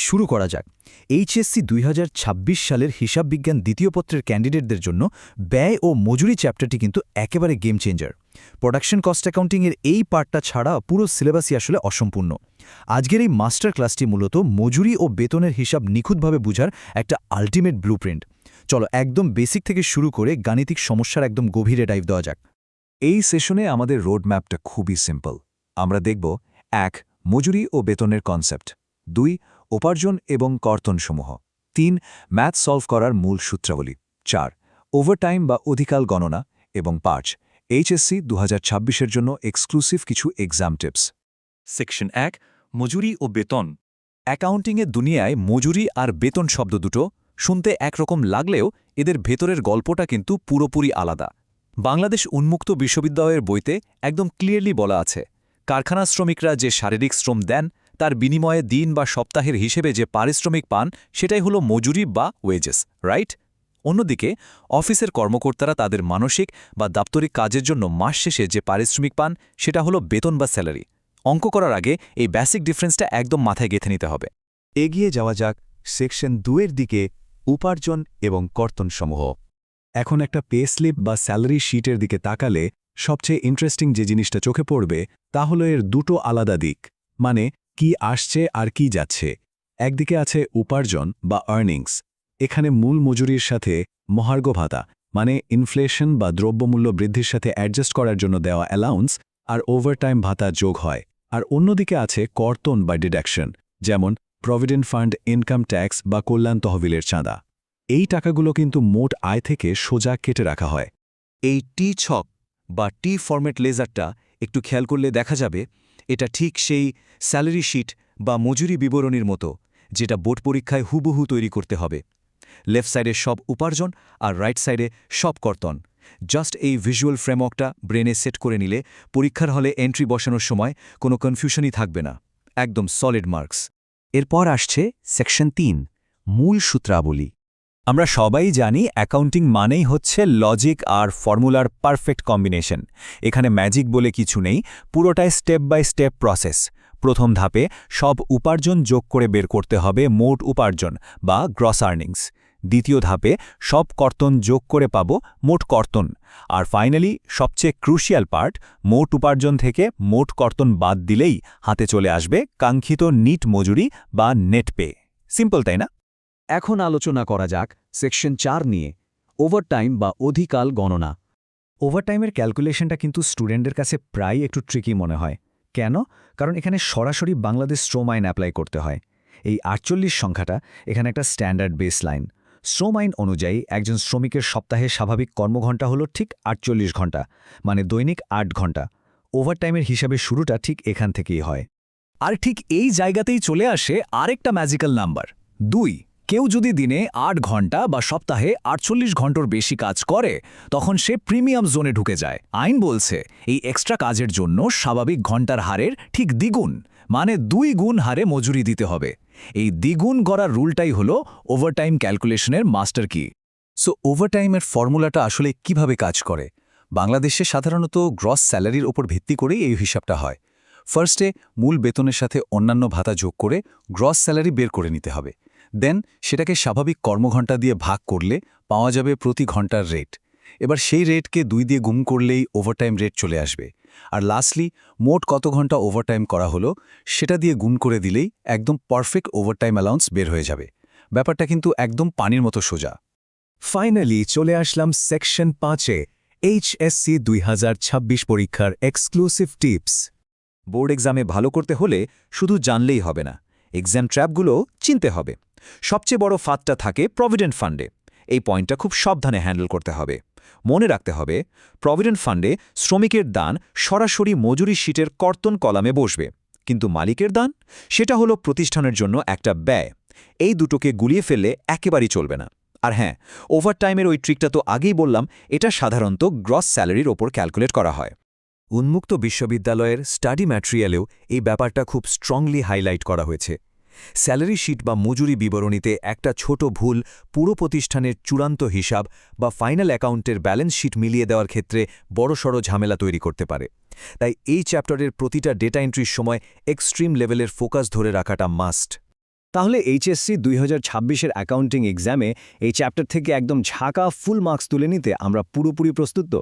শুরু করা যাক। এইচএসসি ২০২৬ সালের হিসাব বিজ্ঞান দ্বিতীয় পত্রের ক্যান্ডিডেটদের জন্য ব্যয় ও মজুরি চ্যাপ্টারটি কিন্তু একেবারে গেম চেঞ্জার। প্রোডাকশন কস্ট অ্যাকাউন্টিংয়ের এই পার্টটা ছাড়া পুরো সিলেবাসই আসলে অসম্পূর্ণ। আজকের এই মাস্টার ক্লাসটি মূলত মজুরি ও বেতনের হিসাব নিখুঁতভাবে বুঝার একটা আল্টিমেট ব্লুপ্রিন্ট। চলো একদম বেসিক থেকে শুরু করে গাণিতিক সমস্যার একদম গভীরে ডাইভ দেওয়া যাক। এই সেশনে আমাদের রোডম্যাপটা খুবই সিম্পল। আমরা দেখব ১. মজুরি ও বেতনের কনসেপ্ট, ২. উপার্জন এবং কর্তনসমূহ, ৩. ম্যাথ সলভ করার মূল সূত্রাবলী, ৪. ওভারটাইম বা অধিকাল গণনা এবং ৫. এইচএসসি ২০২৬-এর জন্য এক্সক্লুসিভ কিছু এক্সাম টিপস। সেকশন ১. মজুরি ও বেতন। অ্যাকাউন্টিংয়ের দুনিয়ায় মজুরি আর বেতন শব্দ দুটো শুনতে একরকম লাগলেও এদের ভেতরের গল্পটা কিন্তু পুরোপুরি আলাদা। বাংলাদেশ উন্মুক্ত বিশ্ববিদ্যালয়ের বইতে একদম ক্লিয়ারলি বলা আছে, কারখানা শ্রমিকরা যে শারীরিক শ্রম দেন তার বিনিময়ে দিন বা সপ্তাহের হিসেবে যে পারিশ্রমিক পান সেটাই হলো মজুরি বা ওয়েজেস, রাইট? অন্যদিকে অফিসের কর্মকর্তারা তাদের মানসিক বা দাপ্তরিক কাজের জন্য মাস শেষে যে পারিশ্রমিক পান সেটা হলো বেতন বা স্যালারি। অঙ্ক করার আগে এই বেসিক ডিফারেন্সটা একদম মাথায় গেঁথে নিতে হবে। এগিয়ে যাওয়া যাক সেকশন ২-এর দিকে, উপার্জন এবং কর্তনসমূহ। এখন একটা পে স্লিপ বা স্যালারি শিটের দিকে তাকালে সবচেয়ে ইন্টারেস্টিং যে জিনিসটা চোখে পড়বে তা হলো এর দুটো আলাদা দিক, মানে কি আসছে আর কি যাচ্ছে। একদিকে আছে উপার্জন বা আর্নিংস, এখানে মূল মজুরির সাথে মহার্ঘ ভাতা মানে ইনফ্লেশন বা দ্রব্যমূল্য বৃদ্ধির সাথে অ্যাডজাস্ট করার জন্য দেওয়া অ্যালাউন্স আর ওভারটাইম ভাতা যোগ হয়। আর অন্যদিকে আছে কর্তন বা ডিডাকশন, যেমন প্রভিডেন্ট ফান্ড, ইনকাম ট্যাক্স বা কল্যাণ তহবিলের চাঁদা। এই টাকাগুলো কিন্তু মোট আয় থেকে সোজা কেটে রাখা হয়। এই টি ছক বা টি ফরম্যাট লেজারটা একটু খেয়াল করলে দেখা যাবে এটা ঠিক সেই স্যালারি শিট বা মজুরি বিবরণীর মতো, যেটা বোর্ড পরীক্ষায় হুবহু তৈরি করতে হবে। লেফট সাইডে সব উপার্জন আর রাইট সাইডে সব কর্তন। জাস্ট এই ভিজুয়াল ফ্রেমওয়ার্কটা ব্রেনে সেট করে নিলে পরীক্ষার হলে এন্ট্রি বসানোর সময় কোনো কনফিউশনই থাকবে না, একদম সলিড মার্কস। এরপর আসছে সেকশন ৩, মূল সূত্রাবলী। আমরা সবাই জানি অ্যাকাউন্টিং মানেই হচ্ছে লজিক আর ফর্মুলার পারফেক্ট কম্বিনেশন। এখানে ম্যাজিক বলে কিছু নেই, পুরোটাই স্টেপ বাই স্টেপ প্রসেস। প্রথম ধাপে সব উপার্জন যোগ করে বের করতে হবে মোট উপার্জন বা গ্রস আর্নিংস। দ্বিতীয় ধাপে সব কর্তন যোগ করে পাব মোট কর্তন। আর ফাইনালি সবচেয়ে ক্রুশিয়াল পার্ট, মোট উপার্জন থেকে মোট কর্তন বাদ দিলেই হাতে চলে আসবে কাঙ্ক্ষিত নিট মজুরি বা নেট পে। সিম্পল, তাই না? এখন আলোচনা করা যাক সেকশন ৪ নিয়ে, ওভারটাইম বা অধিকাল গণনা। ওভারটাইমের ক্যালকুলেশনটা কিন্তু স্টুডেন্টদের কাছে প্রায় একটু ট্রিকি মনে হয়। কেন? কারণ এখানে সরাসরি বাংলাদেশ শ্রম আইন অ্যাপ্লাই করতে হয়। এই ৪৮ সংখ্যাটা এখানে একটা স্ট্যান্ডার্ড বেস লাইন। শ্রম আইন অনুযায়ী একজন শ্রমিকের সপ্তাহে স্বাভাবিক কর্মঘণ্টা হলো ঠিক ৪৮ ঘণ্টা, মানে দৈনিক ৮ ঘণ্টা। ওভারটাইমের হিসাবে শুরুটা ঠিক এখান থেকেই হয়। আর ঠিক এই জায়গাতেই চলে আসে আরেকটা ম্যাজিক্যাল নাম্বার ২। কেউ যদি দিনে ৮ ঘণ্টা বা সপ্তাহে ৪৮ ঘণ্টার বেশি কাজ করে তখন সে প্রিমিয়াম জোনে ঢুকে যায়। আইন বলছে এই এক্সট্রা কাজের জন্য স্বাভাবিক ঘণ্টার হারের ঠিক দ্বিগুণ, মানে ২ গুণ হারে মজুরি দিতে হবে। এই দ্বিগুণ করার রুলটাই হলো ওভারটাইম ক্যালকুলেশনের মাস্টার কি। সো ওভারটাইমের ফর্মুলাটা আসলে কিভাবে কাজ করে? বাংলাদেশে সাধারণত গ্রস স্যালারির ওপর ভিত্তি করেই এই হিসাবটা হয়। ফার্স্টে মূল বেতনের সাথে অন্যান্য ভাতা যোগ করে গ্রস স্যালারি বের করে নিতে হবে। দেন সেটাকে স্বাভাবিক কর্মঘণ্টা দিয়ে ভাগ করলে পাওয়া যাবে প্রতি ঘন্টার রেট। এবার সেই রেটকে ২ দিয়ে গুণ করলেই ওভারটাইম রেট চলে আসবে। আর লাস্টলি মোট কত ঘন্টা ওভারটাইম করা হলো সেটা দিয়ে গুণ করে দিলেই একদম পারফেক্ট ওভারটাইম অ্যালাউন্স বের হয়ে যাবে। ব্যাপারটা কিন্তু একদম পানির মতো সোজা। ফাইনালি চলে আসলাম সেকশন ৫-এ, এইচএসসি ২০২৬ পরীক্ষার এক্সক্লুসিভ টিপস। বোর্ড এক্সামে ভালো করতে হলে শুধু জানলেই হবে না, এক্সাম ট্র্যাপগুলো চিনতে হবে। সবচেয়ে বড় ফাঁদটা থাকে প্রভিডেন্ট ফান্ডে। এই পয়েন্টটা খুব সাবধানে হ্যান্ডেল করতে হবে। মনে রাখতে হবে, প্রভিডেন্ট ফান্ডে শ্রমিকের দান সরাসরি মজুরি শিটের কর্তন কলামে বসবে, কিন্তু মালিকের দান সেটা হলো প্রতিষ্ঠানের জন্য একটা ব্যয়। এই দুটোকে গুলিয়ে ফেললে একেবারেই চলবে না। আর হ্যাঁ, ওভারটাইমের ওই ট্রিকটা তো আগেই বললাম, এটা সাধারণত গ্রস স্যালারির ওপর ক্যালকুলেট করা হয়। উন্মুক্ত বিশ্ববিদ্যালয়ের স্টাডি ম্যাটেরিয়ালেও এই ব্যাপারটা খুব স্ট্রংলি হাইলাইট করা হয়েছে। স্যালারি শিট বা মজুরি বিবরণীতে একটা ছোট ভুল পুরো প্রতিষ্ঠানের চূড়ান্ত হিসাব বা ফাইনাল অ্যাকাউন্টের ব্যালেন্স শিট মিলিয়ে দেওয়ার ক্ষেত্রে বড়সড় ঝামেলা তৈরি করতে পারে। তাই এই চ্যাপ্টারের প্রতিটা ডেটা এন্ট্রির সময় এক্সট্রিম লেভেলের ফোকাস ধরে রাখাটা মাস্ট। তাহলে এইচএসসি 2026-এর অ্যাকাউন্টিং এক্সামে এই চ্যাপ্টার থেকে একদম ঝাঁকা ফুল মার্কস তুলে নিতে আমরা পুরোপুরি প্রস্তুত তো?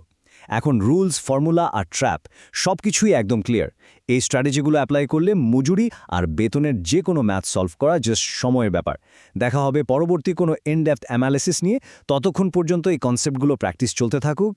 এখন রুলস, ফর্মুলা আর ট্র্যাপ সবকিছুই একদম ক্লিয়ার। এই স্ট্র্যাটেজিগুলো অ্যাপ্লাই করলে মজুরি আর বেতনের যে কোনো ম্যাথ সলভ করা জাস্ট সময়ের ব্যাপার। দেখা হবে পরবর্তী কোনো ইন ডেপথ অ্যানালিসিস নিয়ে। ততক্ষণ পর্যন্ত এই কনসেপ্টগুলো প্র্যাকটিস চলতে থাকুক।